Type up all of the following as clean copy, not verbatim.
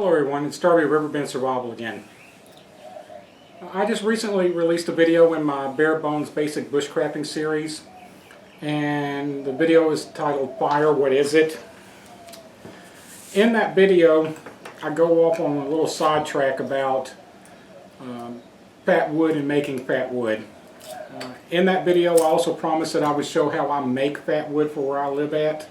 Hello everyone, it's RiverBendSurvival again. I just recently released a video in my Bare Bones Basic Bushcrafting series, and the video is titled Fire, What Is It? In that video I go off on a little sidetrack about fat wood and making fat wood. In that video I also promised that I would show how I make fat wood for where I live at.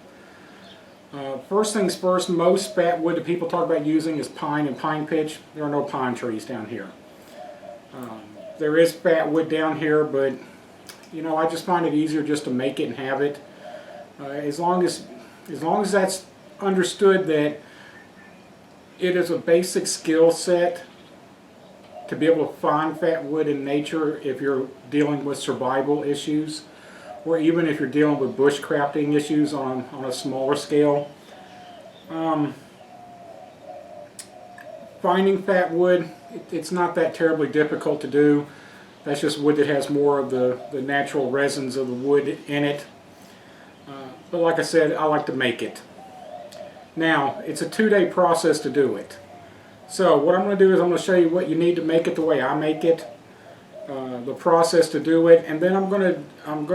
First things first, most fat wood that people talk about using is pine and pine pitch. There are no pine trees down here. There is fat wood down here, but you know, I just find it easier just to make it and have it. As long as that's understood that it is a basic skill set to be able to find fat wood in nature if you're dealing with survival issues, or even if you're dealing with bushcrafting issues on a smaller scale. Finding fat wood, it's not that terribly difficult to do. That's just wood that has more of the natural resins of the wood in it. But like I said, I like to make it. Now, it's a 2-day process to do it. So what I'm going to do is I'm going to show you what you need to make it the way I make it, the process to do it, and then I'm going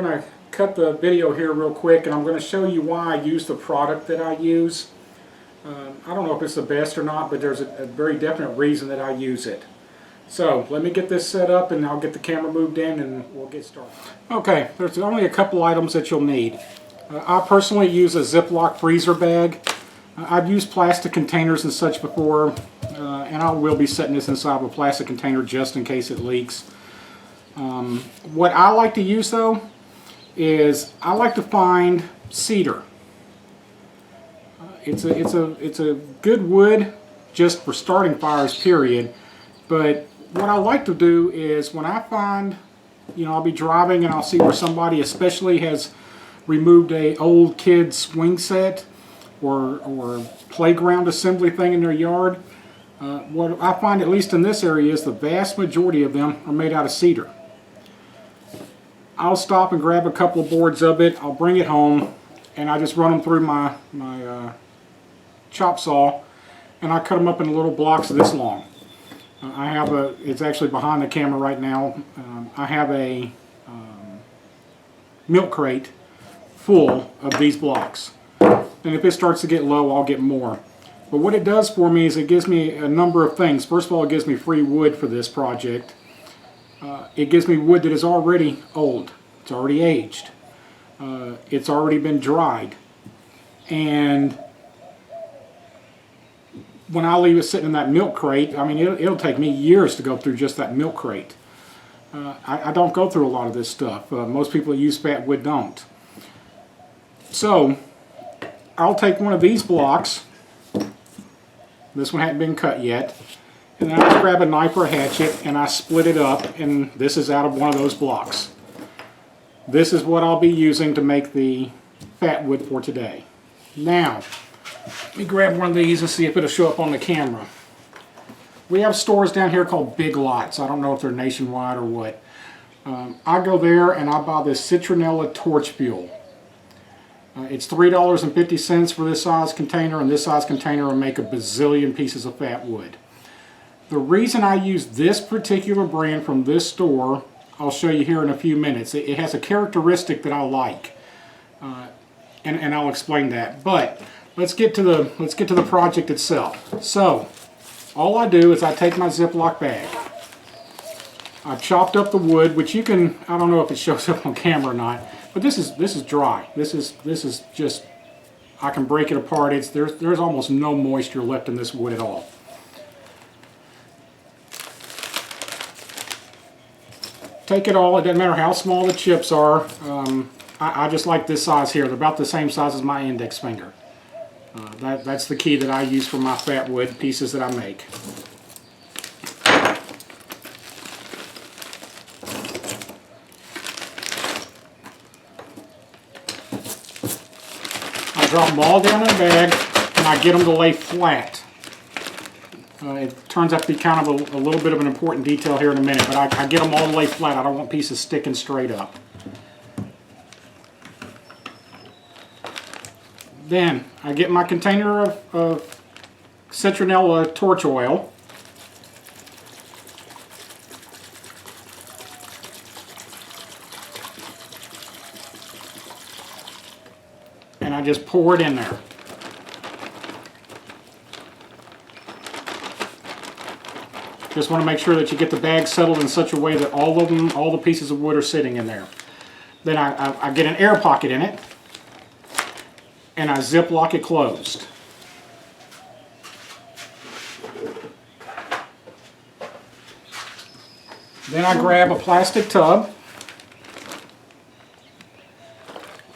to cut the video here real quick, and I'm going to show you why I use the product that I use. I don't know if it's the best or not, but there's a very definite reason that I use it. So let me get this set up and I'll get the camera moved in and we'll get started. Okay, there's only a couple items that you'll need. I personally use a Ziploc freezer bag. I've used plastic containers and such before, and I will be setting this inside of a plastic container just in case it leaks. What I like to use though is I like to find cedar. It's a good wood just for starting fires, period. But what I like to do is when I find, you know, I'll be driving and I'll see where somebody especially has removed a old kid's swing set or playground assembly thing in their yard. What I find, at least in this area, is the vast majority of them are made out of cedar. I'll stop and grab a couple of boards of it, I'll bring it home, and I just run them through my chop saw, and I cut them up in little blocks this long. I have it's actually behind the camera right now, I have a milk crate full of these blocks. And if it starts to get low, I'll get more. But what it does for me is it gives me a number of things. First of all, it gives me free wood for this project. It gives me wood that is already old. It's already aged. It's already been dried. And when I leave it sitting in that milk crate, I mean, it'll take me years to go through just that milk crate. I don't go through a lot of this stuff. Most people that use fat wood don't. So, I'll take one of these blocks. This one hadn't been cut yet. And then I just grab a knife or a hatchet and I split it up, and this is out of one of those blocks. This is what I'll be using to make the fat wood for today. Now, let me grab one of these and see if it'll show up on the camera. We have stores down here called Big Lots. I don't know if they're nationwide or what. I go there and I buy this citronella torch fuel. It's $3.50 for this size container, and this size container will make a bazillion pieces of fat wood. The reason I use this particular brand from this store, I'll show you here in a few minutes. It has a characteristic that I like, and I'll explain that. But let's get to the project itself. So, all I do is I take my Ziploc bag. I've chopped up the wood, which you can, I don't know if it shows up on camera or not, but this is dry. This is just, I can break it apart. There's almost no moisture left in this wood at all. Take it all, it doesn't matter how small the chips are. I just like this size here. They're about the same size as my index finger. That's the key that I use for my fat wood pieces that I make. I drop them all down in a bag and I get them to lay flat. It turns out to be kind of a little bit of an important detail here in a minute, but I get them all to lay flat. I don't want pieces sticking straight up. Then I get my container of citronella torch oil. And I just pour it in there. Just want to make sure that you get the bag settled in such a way that all the pieces of wood are sitting in there. Then I get an air pocket in it, and I ziplock it closed. Then I grab a plastic tub,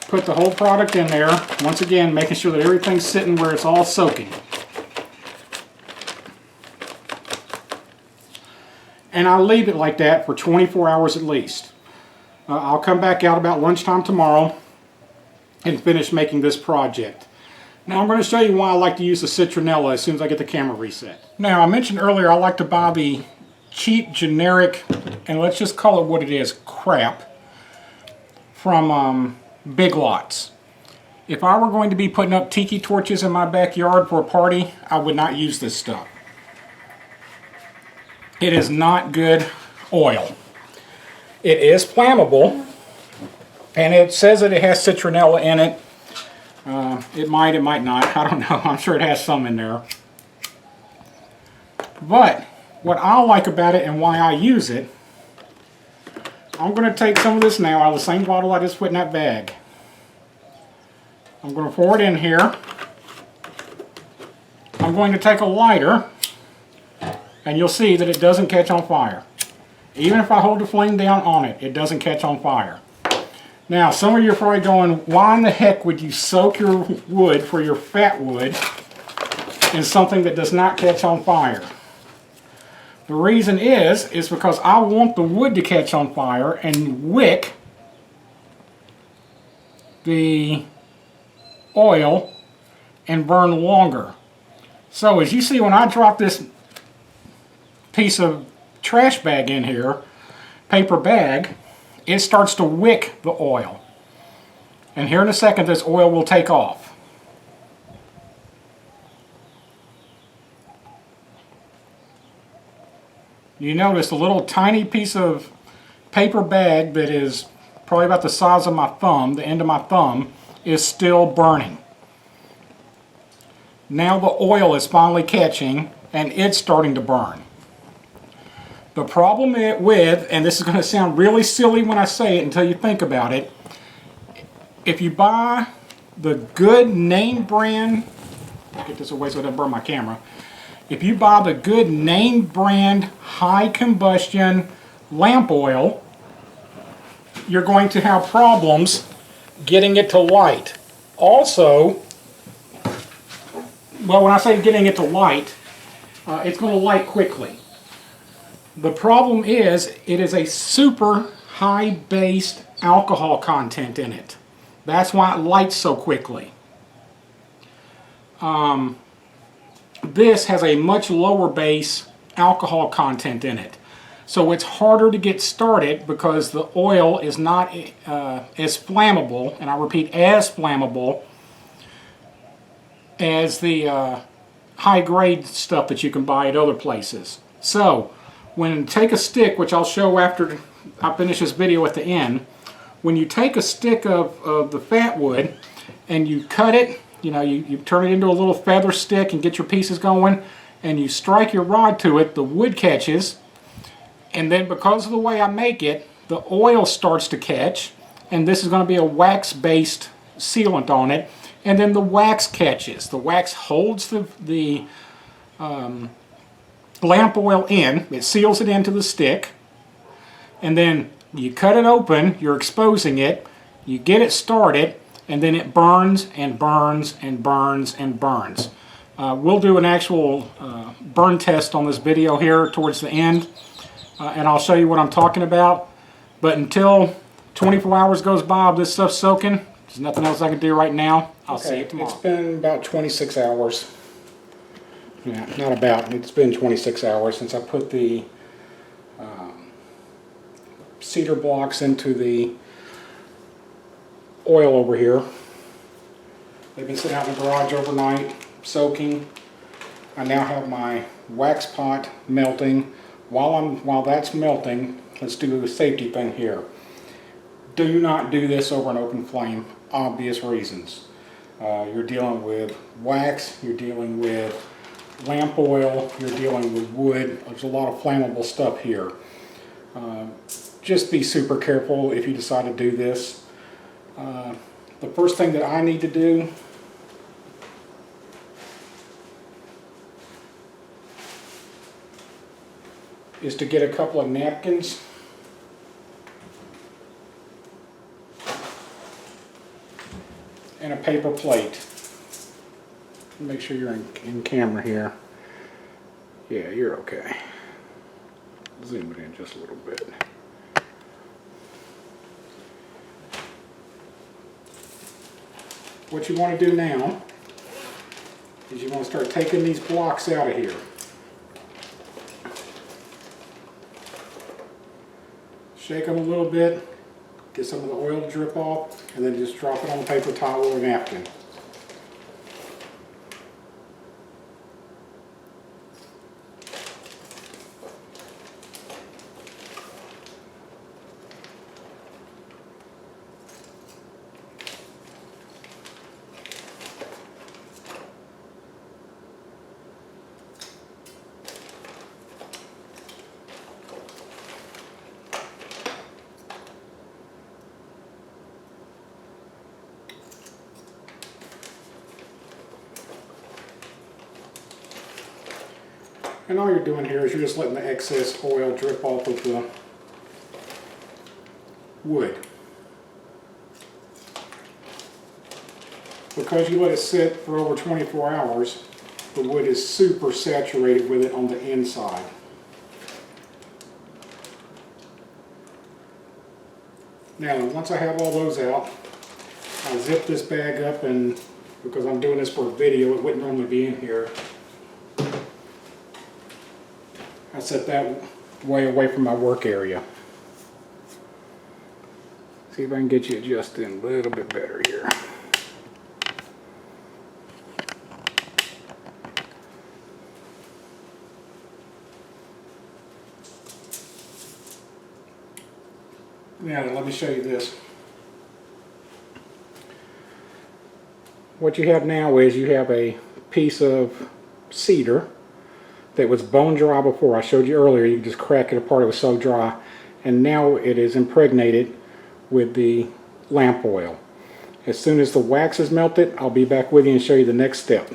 put the whole product in there, once again making sure that everything's sitting where it's all soaking. And I leave it like that for 24 hours at least. I'll come back out about lunchtime tomorrow and finish making this project. Now I'm going to show you why I like to use the citronella as soon as I get the camera reset. Now I mentioned earlier I like to buy the cheap generic, and let's just call it what it is, crap, from Big Lots. If I were going to be putting up tiki torches in my backyard for a party, I would not use this stuff. It is not good oil. It is flammable, and it says that it has citronella in it. It might not. I don't know. I'm sure it has some in there. But what I like about it and why I use it, I'm going to take some of this now out of the same bottle I just put in that bag. I'm going to pour it in here. I'm going to take a lighter, and you'll see that it doesn't catch on fire. Even if I hold the flame down on it, it doesn't catch on fire. Now, some of you are probably going, why in the heck would you soak your wood for your fat wood in something that does not catch on fire? The reason is because I want the wood to catch on fire and wick the oil and burn longer. So as you see, when I drop this piece of trash bag in here, paper bag, it starts to wick the oil. And here in a second this oil will take off. You notice a little tiny piece of paper bag that is probably about the size of my thumb, the end of my thumb, is still burning. Now the oil is finally catching and it's starting to burn. The problem with, and this is going to sound really silly when I say it until you think about it, if you buy the good name brand, I'll get this away so it doesn't burn my camera. If you buy the good name brand high combustion lamp oil, you're going to have problems getting it to light. Also, well, when I say getting it to light, it's going to light quickly. The problem is, it is a super high-based alcohol content in it. That's why it lights so quickly. This has a much lower base alcohol content in it. So it's harder to get started because the oil is not as flammable, and I repeat, as flammable as the high-grade stuff that you can buy at other places. So when take a stick, which I'll show after I finish this video at the end, when you take a stick of the fat wood and you cut it, you know, you turn it into a little feather stick and get your pieces going, and you strike your rod to it, the wood catches, and then because of the way I make it, the oil starts to catch, and this is going to be a wax-based sealant on it, and then the wax catches. The wax holds the lamp oil in, it seals it into the stick, and then you cut it open, you're exposing it, you get it started, and then it burns and burns and burns and burns. We'll do an actual burn test on this video here towards the end, and I'll show you what I'm talking about. But until 24 hours goes by of this stuff soaking, there's nothing else I can do right now. I'll see you tomorrow. It's been about 26 hours. Yeah, not about. It's been 26 hours since I put the cedar blocks into the oil over here. They've been sitting out in the garage overnight, soaking. I now have my wax pot melting. While that's melting, let's do a safety thing here. Do not do this over an open flame, obvious reasons. You're dealing with wax, you're dealing with lamp oil, you're dealing with wood. There's a lot of flammable stuff here. Just be super careful if you decide to do this. The first thing that I need to do is to get a couple of napkins and a paper plate. Make sure you're in camera here. Yeah, you're okay. Zoom it in just a little bit. What you want to do now is you want to start taking these blocks out of here. Shake them a little bit, get some of the oil to drip off, and then just drop it on a paper towel or a napkin. And all you're doing here is you're just letting the excess oil drip off of the wood. Because you let it sit for over 24 hours, the wood is super saturated with it on the inside. Now, once I have all those out, I zip this bag up, and because I'm doing this for a video, it wouldn't normally be in here. I set that way away from my work area. See if I can get you adjusted a little bit better here. Now let me show you this. What you have now is you have a piece of cedar that was bone dry before. I showed you earlier, you just crack it apart, it was so dry. And now it is impregnated with the lamp oil. As soon as the wax is melted, I'll be back with you and show you the next step.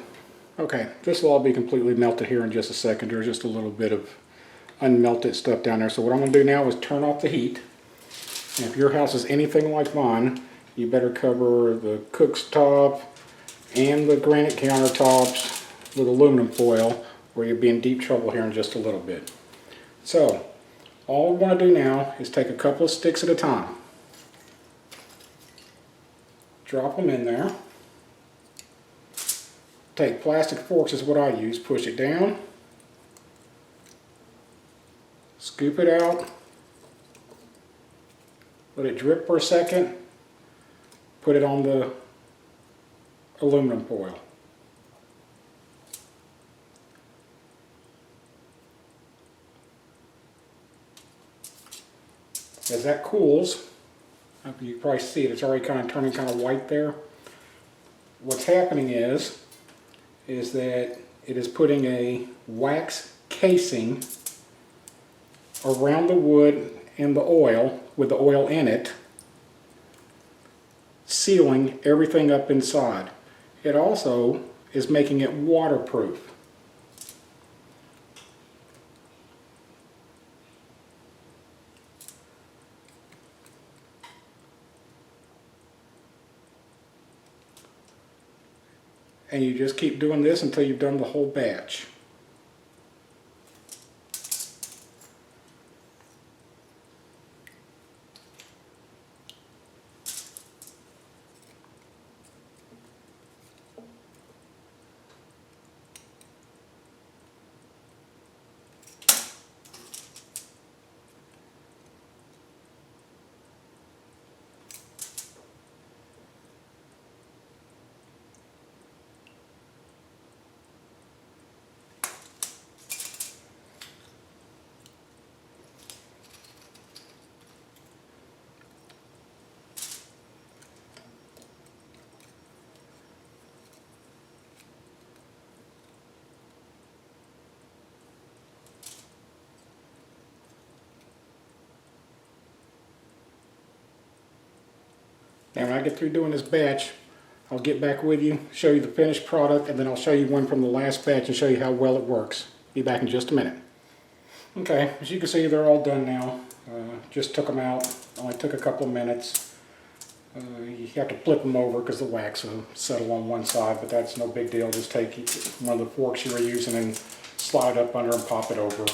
Okay, this will all be completely melted here in just a second. There's just a little bit of unmelted stuff down there. So what I'm going to do now is turn off the heat. And if your house is anything like mine, you better cover the cooktop and the granite countertops with aluminum foil, or you'll be in deep trouble here in just a little bit. So, all we want to do now is take a couple of sticks at a time. Drop them in there. Take plastic forks is what I use. Push it down. Scoop it out. Let it drip for a second. Put it on the aluminum foil. As that cools, you can probably see it, it's already kind of turning kind of white there. What's happening is that it is putting a wax casing around the wood and the oil, with the oil in it, sealing everything up inside. It also is making it waterproof. And you just keep doing this until you've done the whole batch. And when I get through doing this batch, I'll get back with you, show you the finished product, and then I'll show you one from the last batch and show you how well it works. Be back in just a minute. Okay, as you can see, they're all done now. Just took them out. Only took a couple of minutes. You have to flip them over because the wax will settle on one side, but that's no big deal. Just take one of the forks you were using and slide it up under and pop it over.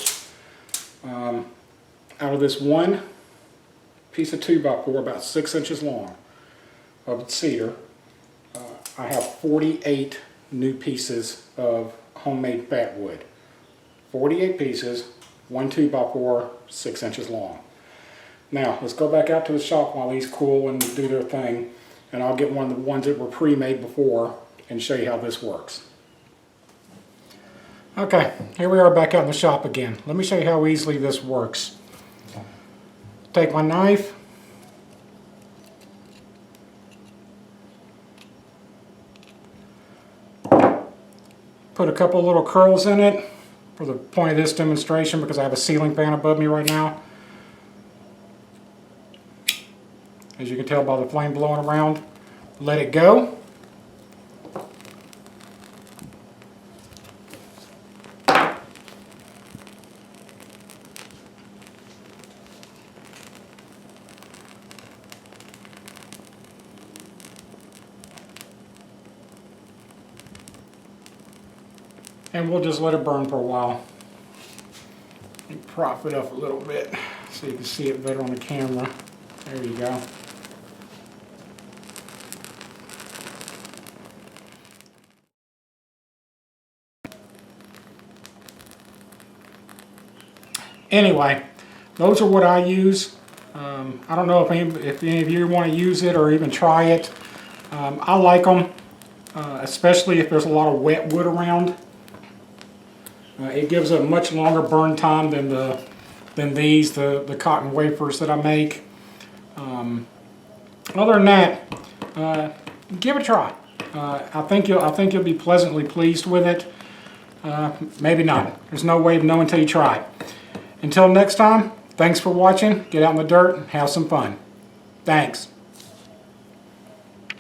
Out of this one piece of 2x4, about 6 inches long, of cedar, I have 48 new pieces of homemade fat wood. 48 pieces, one 2x4, 6 inches long. Now, let's go back out to the shop while these cool and do their thing, and I'll get one of the ones that were pre-made before and show you how this works. Okay, here we are back out in the shop again. Let me show you how easily this works. Take my knife, put a couple little curls in it for the point of this demonstration because I have a ceiling fan above me right now. As you can tell by the flame blowing around. Let it go. And we'll just let it burn for a while. And prop it up a little bit so you can see it better on the camera. There you go. Anyway, those are what I use. I don't know if any of you want to use it or even try it. I like them, especially if there's a lot of wet wood around. It gives a much longer burn time than the cotton wafers that I make. Other than that, give it a try. I think you'll be pleasantly pleased with it. Maybe not. There's no way of knowing until you try. Until next time, thanks for watching. Get out in the dirt and have some fun. Thanks.